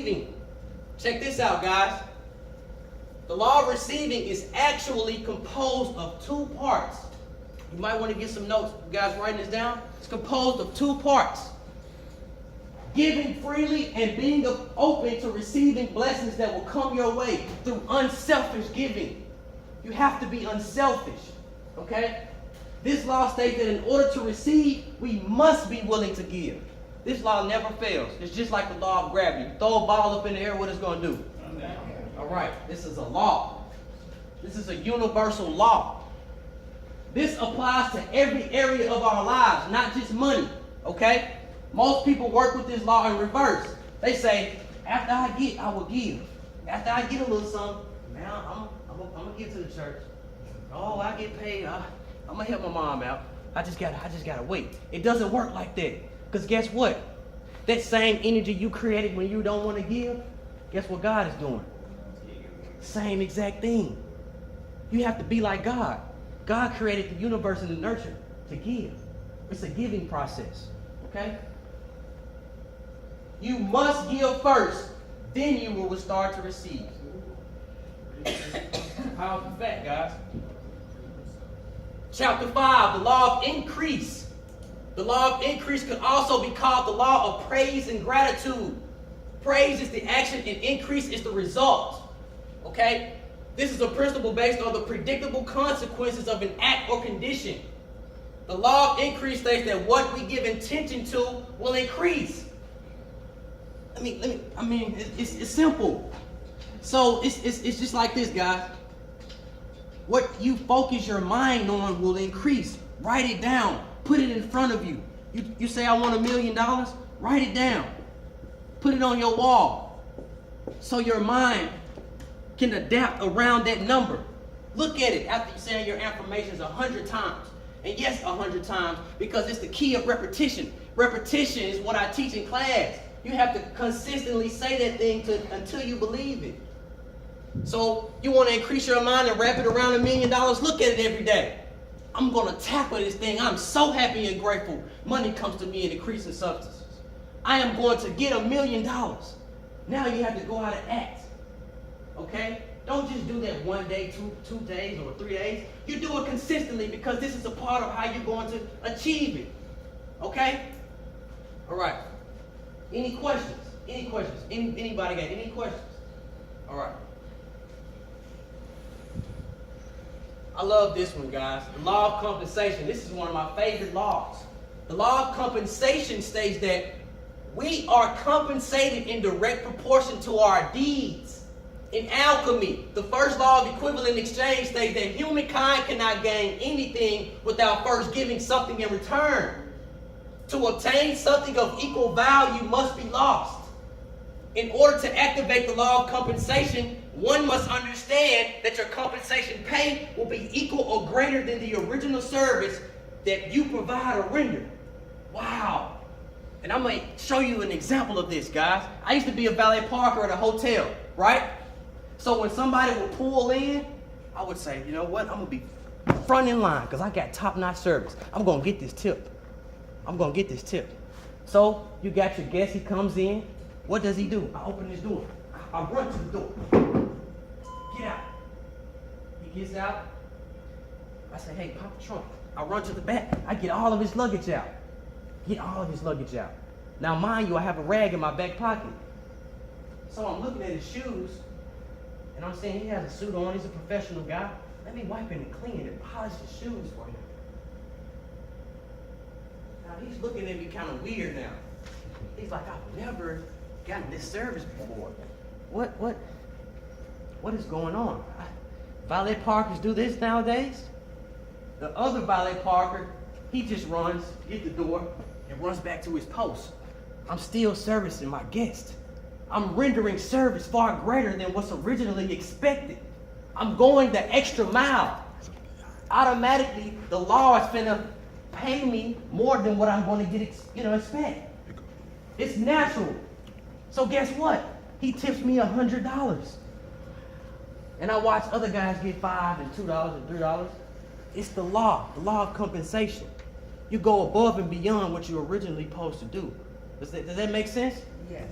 receiving. Check this out, guys. The law of receiving is actually composed of two parts. You might want to get some notes. You guys writing this down? It's composed of two parts. Giving freely and being open to receiving blessings that will come your way through unselfish giving. You have to be unselfish, okay? This law states that in order to receive, we must be willing to give. This law never fails. It's just like the law of gravity. You throw a ball up in the air, what it's going to do? All right, this is a law. This is a universal law. This applies to every area of our lives, not just money, okay? Most people work with this law in reverse. They say, after I get, I will give. After I get a little something, now I'm gonna give to the church. Oh, I get paid. I'm gonna help my mom out. I just gotta wait. It doesn't work like that. Because guess what? That same energy you created when you don't want to give, guess what God is doing? Same exact thing. You have to be like God. God created the universe and the nurture to give. It's a giving process. Okay? You must give first, then you will start to receive. Powerful fact, guys. Chapter 5, the law of increase. The law of increase could also be called the law of praise and gratitude. Praise is the action and increase is the result. Okay? This is a principle based on the predictable consequences of an act or condition. The law of increase states that what we give attention to will increase. It's simple. So it's just like this, guys. What you focus your mind on will increase. Write it down. Put it in front of you. You say, I want $1 million. Write it down. Put it on your wall. So your mind can adapt around that number. Look at it after you say your affirmations 100 times. And yes, 100 times, because it's the key of repetition. Repetition is what I teach in class. You have to consistently say that thing until you believe it. So you want to increase your mind and wrap it around $1 million? Look at it every day. I'm going to tackle this thing. I'm so happy and grateful. Money comes to me in increasing substances. I am going to get $1 million. Now you have to go out and act. Okay? Don't just do that one day, two days, or 3 days. You do it consistently because this is a part of how you're going to achieve it. Okay? All right. Any questions? Any questions? Anybody got any questions? All right. I love this one, guys. The law of compensation. This is one of my favorite laws. The law of compensation states that we are compensated in direct proportion to our deeds. In alchemy, the first law of equivalent exchange states that humankind cannot gain anything without first giving something in return. To obtain something of equal value must be lost. In order to activate the law of compensation, one must understand that your compensation pay will be equal or greater than the original service that you provide or render. Wow. And I'm going to show you an example of this, guys. I used to be a valet parker at a hotel, right? So when somebody would pull in, I would say, you know what? I'm going to be front in line because I got top-notch service. I'm going to get this tip. So you got your guest. He comes in. What does he do? I open his door. I run to the door. Get out. He gets out. I say, hey, pop the trunk. I run to the back. I get all of his luggage out. Now, mind you, I have a rag in my back pocket. So I'm looking at his shoes, and I'm saying he has a suit on. He's a professional guy. Let me wipe it and clean it and polish his shoes for him. Now, he's looking at me kind of weird now. He's like, I've never gotten this service before. What is going on? Valet parkers do this nowadays? The other valet parker, he just runs, get the door, and runs back to his post. I'm still servicing my guest. I'm rendering service far greater than what's originally expected. I'm going the extra mile. Automatically, the law is finna pay me more than what I'm going to get, expect. It's natural. So guess what? He tips me $100. And I watch other guys get $5 and $2 and $3. It's the law of compensation. You go above and beyond what you originally supposed to do. Does that make sense? Yes.